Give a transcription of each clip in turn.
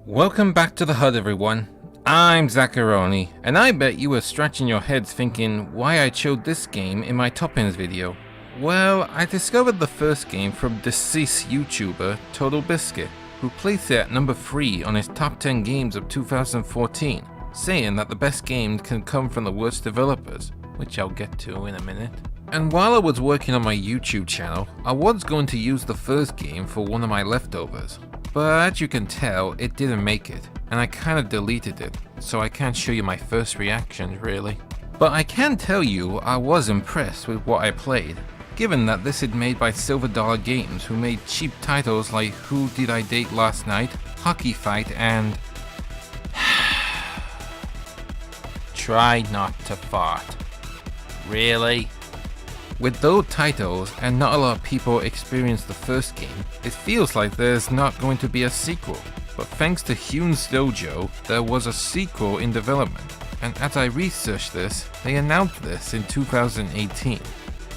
Welcome back to the HUD, everyone. I'm Zacharoni, and I bet you were scratching your heads thinking why I showed this game in my top ends video. Well, I discovered the first game from deceased YouTuber Total Biscuit, who placed it at number 3 on his top 10 games of 2014, saying that the best games can come from the worst developers, which I'll get to in a minute. And while I was working on my YouTube channel, I was going to use the first game for one of my leftovers. But as you can tell, it didn't make it, and I kind of deleted it, so I can't show you my first reactions really. But I can tell you I was impressed with what I played, given that this is made by Silver Dollar Games, who made cheap titles like Who Did I Date Last Night, Hockey Fight, and Try Not to Fart. Really? With those titles, and not a lot of people experienced the first game, it feels like there's not going to be a sequel. But thanks to Hune's Dojo, there was a sequel in development, and as I researched this, they announced this in 2018.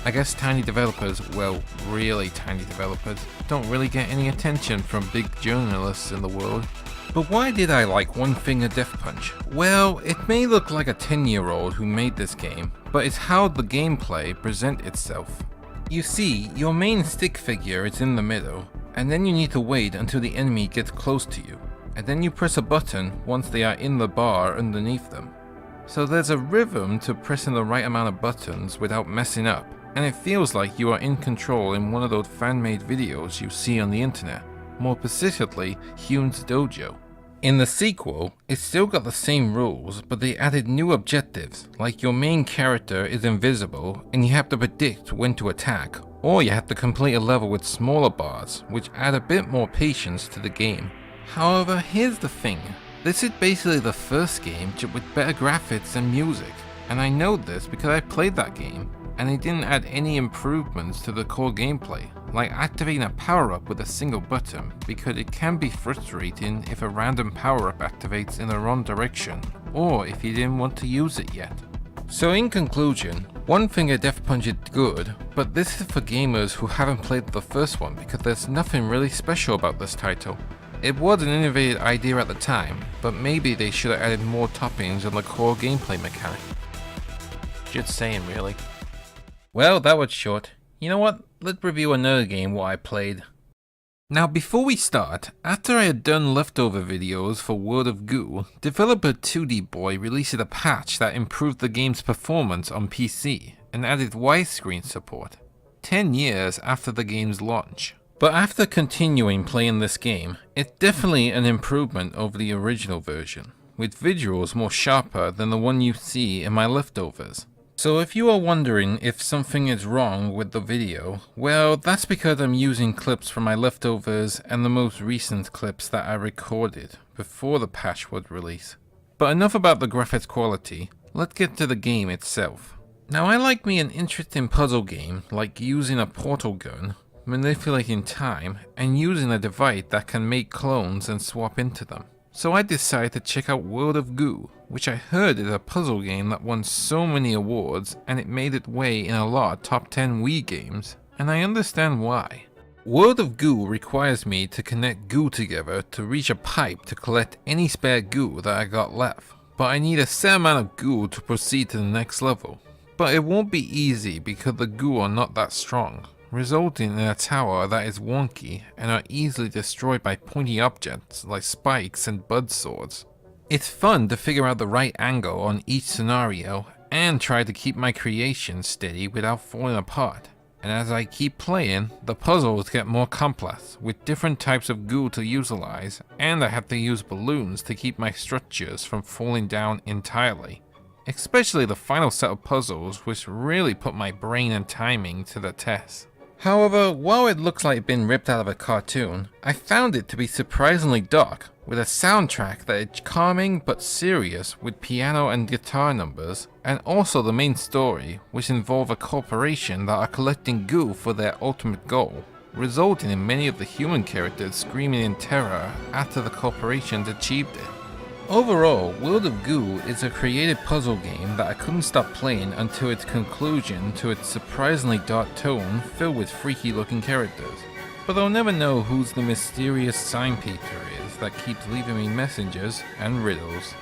I guess tiny developers, well, really tiny developers, don't really get any attention from big journalists in the world. But why did I like One Finger Death Punch? Well, it may look like a 10-year-old who made this game, but it's how the gameplay present itself. You see, your main stick figure is in the middle, and then you need to wait until the enemy gets close to you, and then you press a button once they are in the bar underneath them. So there's a rhythm to pressing the right amount of buttons without messing up, and it feels like you are in control in one of those fan-made videos you see on the internet, more specifically Hune's Dojo. In the sequel, it still got the same rules, but they added new objectives, like your main character is invisible and you have to predict when to attack, or you have to complete a level with smaller bars, which add a bit more patience to the game. However, here's the thing, this is basically the first game with better graphics and music, and I know this because I played that game, and they didn't add any improvements to the core gameplay, like activating a power-up with a single button, because it can be frustrating if a random power-up activates in the wrong direction, or if you didn't want to use it yet. So in conclusion, One Finger Death Punch is good, but this is for gamers who haven't played the first one because there's nothing really special about this title. It was an innovative idea at the time, but maybe they should have added more toppings on the core gameplay mechanic. Just saying really. Well, that was short. You know what? Let's review another game what I played. Now before we start, after I had done leftover videos for World of Goo, developer 2D Boy released a patch that improved the game's performance on PC and added widescreen support, 10 years after the game's launch. But after continuing playing this game, it's definitely an improvement over the original version, with visuals more sharper than the one you see in my leftovers. So if you are wondering if something is wrong with the video, well, that's because I'm using clips from my leftovers and the most recent clips that I recorded before the patch was released. But enough about the graphics quality, let's get to the game itself. Now I like me an interesting puzzle game like using a portal gun, manipulating time, and using a device that can make clones and swap into them. So I decided to check out World of Goo, which I heard is a puzzle game that won so many awards and it made its way in a lot of top 10 Wii games, and I understand why. World of Goo requires me to connect goo together to reach a pipe to collect any spare goo that I got left, but I need a set amount of goo to proceed to the next level. But it won't be easy because the goo are not that strong, resulting in a tower that is wonky and are easily destroyed by pointy objects like spikes and bud swords. It's fun to figure out the right angle on each scenario and try to keep my creation steady without falling apart. And as I keep playing, the puzzles get more complex with different types of goo to utilize, and I have to use balloons to keep my structures from falling down entirely. Especially the final set of puzzles, which really put my brain and timing to the test. However, while it looks like it's been ripped out of a cartoon, I found it to be surprisingly dark, with a soundtrack that is calming but serious with piano and guitar numbers, and also the main story, which involves a corporation that are collecting goo for their ultimate goal, resulting in many of the human characters screaming in terror after the corporations achieved it. Overall, World of Goo is a creative puzzle game that I couldn't stop playing until its conclusion to its surprisingly dark tone filled with freaky looking characters. But I'll never know who's the mysterious sign painter is, that keeps leaving me messengers and riddles.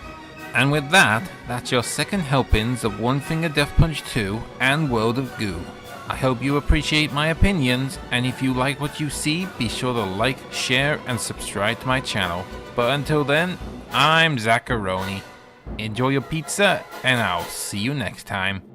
And with that, that's your second helpings of One Finger Death Punch 2 and World of Goo. I hope you appreciate my opinions, and if you like what you see, be sure to like, share, and subscribe to my channel. But until then, I'm Zacharoni. Enjoy your pizza, and I'll see you next time.